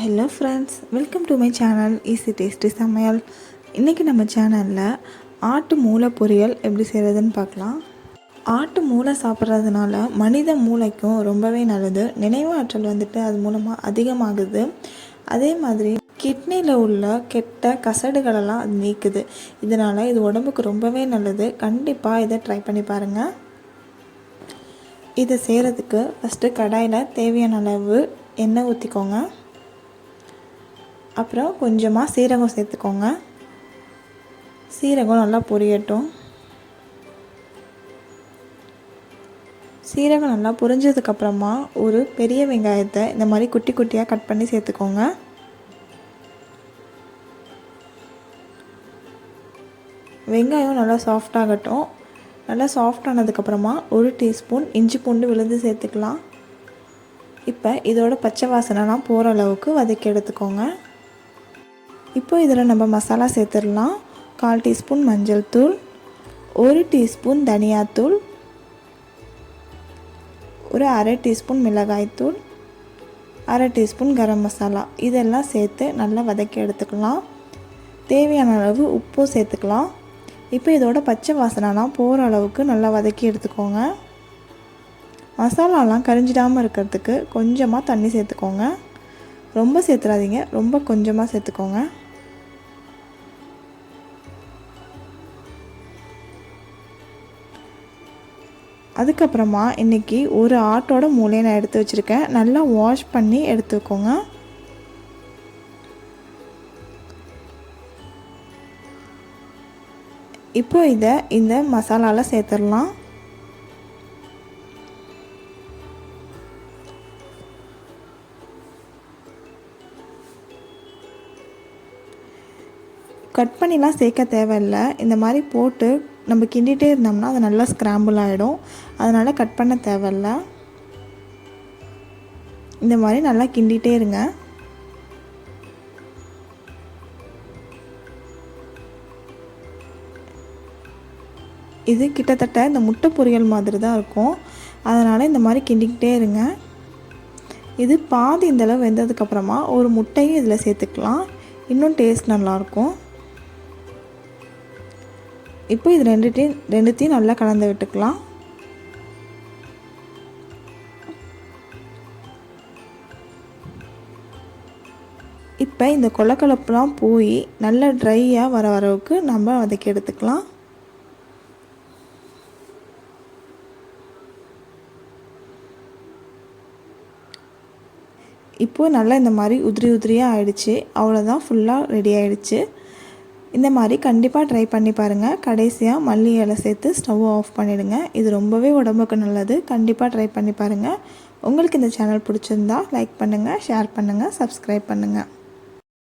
Hello friends, welcome to my channel easy tasty சமையல். இன்றைக்கி நம்ம சேனலில் ஆட்டு மூளை பொரியல் எப்படி செய்கிறதுன்னு பார்க்கலாம். ஆட்டு மூளை சாப்பிட்றதுனால மனித மூளைக்கும் ரொம்பவே நல்லது. நினைவு ஆற்றல் அது மூலமாக அதிகமாகுது. அதே மாதிரி கிட்னியில் உள்ள கெட்ட கசடுகளெல்லாம் அது நீக்குது. இதனால் இது உடம்புக்கு ரொம்பவே நல்லது. கண்டிப்பாக இதை ட்ரை பண்ணி பாருங்கள். இதை செய்கிறதுக்கு ஃபஸ்ட்டு கடாயில் தேவையான அளவு எண்ணெய் ஊற்றிக்கோங்க. அப்புறம் கொஞ்சமாக சீரகம் சேர்த்துக்கோங்க. சீரகம் நல்லா பொரியட்டும். சீரகம் நல்லா பொரிஞ்சதுக்கப்புறமா ஒரு பெரிய வெங்காயத்தை இந்த மாதிரி குட்டி குட்டியாக கட் பண்ணி சேர்த்துக்கோங்க. வெங்காயம் நல்லா சாஃப்டாகட்டும். நல்லா சாஃப்டானதுக்கப்புறமா 1 டீஸ்பூன் இஞ்சி பூண்டு விழுந்து சேர்த்துக்கலாம். இப்போ இதோட பச்சை வாசனைலாம் போகிற அளவுக்கு வதக்கி எடுத்துக்கோங்க. இப்போ இதில் நம்ம மசாலா சேர்த்துடலாம். 1/4 டீஸ்பூன் மஞ்சள் தூள், 1 டீஸ்பூன் தனியாத்தூள், ஒரு 1/2 டீஸ்பூன் மிளகாய்த்தூள், 1/2 டீஸ்பூன் கரம் மசாலா இதெல்லாம் சேர்த்து நல்லா வதக்கி எடுத்துக்கலாம். தேவையான அளவு உப்பு சேர்த்துக்கலாம். இப்போ இதோட பச்சை வாசனைலாம் போகிற அளவுக்கு நல்லா வதக்கி எடுத்துக்கோங்க. மசாலாலாம் கரிஞ்சிடாமல் இருக்கிறதுக்கு கொஞ்சமாக தண்ணி சேர்த்துக்கோங்க. ரொம்ப சேர்த்துறாதீங்க, ரொம்ப கொஞ்சமாக சேர்த்துக்கோங்க. அதுக்கப்புறமா இன்றைக்கி ஒரு ஆட்டோட மூளையை நான் எடுத்து வச்சுருக்கேன். நல்லா வாஷ் பண்ணி எடுத்துக்கோங்க. இப்போ இதை இந்த மசாலாவில் சேர்த்துடலாம். கட் பண்ணிலாம் சேர்க்க தேவையில்லை. இந்த மாதிரி போட்டு நம்ம கிண்டிகிட்டே இருந்தோம்னா அது நல்லா ஸ்க்ராம்பிள் ஆகிடும். அதனால் கட் பண்ண தேவையில்லை. இந்த மாதிரி நல்லா கிண்டிகிட்டே இருங்க. இது கிட்டத்தட்ட இந்த முட்டை பொரியல் மாதிரி தான் இருக்கும். அதனால் இந்த மாதிரி கிண்டிக்கிட்டே இருங்க. இது பாதி இந்தளவு வெந்ததுக்கப்புறமா ஒரு முட்டையும் இதில் சேர்த்துக்கலாம். இன்னும் டேஸ்ட் நல்லாயிருக்கும். இப்போ இது ரெண்டுத்தையும் நல்லா கலந்து விட்டுக்கலாம். இப்போ இந்த கொலக்கலப்புலாம் போய் நல்லா ட்ரையாக வர அளவுக்கு நம்ம வதக்கி எடுத்துக்கலாம். இப்போது நல்லா இந்த மாதிரி உதிரியாக ஆயிடுச்சு. அவ்வளோதான், ஃபுல்லாக ரெடி ஆகிடுச்சு. இந்த மாதிரி கண்டிப்பாக ட்ரை பண்ணி பாருங்கள். கடைசியாக மல்லி இலை சேர்த்து ஸ்டவ் ஆஃப் பண்ணிவிடுங்க. இது ரொம்பவே உடம்புக்கு நல்லது. கண்டிப்பாக ட்ரை பண்ணி பாருங்கள். உங்களுக்கு இந்த சேனல் பிடிச்சிருந்தா லைக் பண்ணுங்கள், ஷேர் பண்ணுங்கள், சப்ஸ்கிரைப் பண்ணுங்கள்.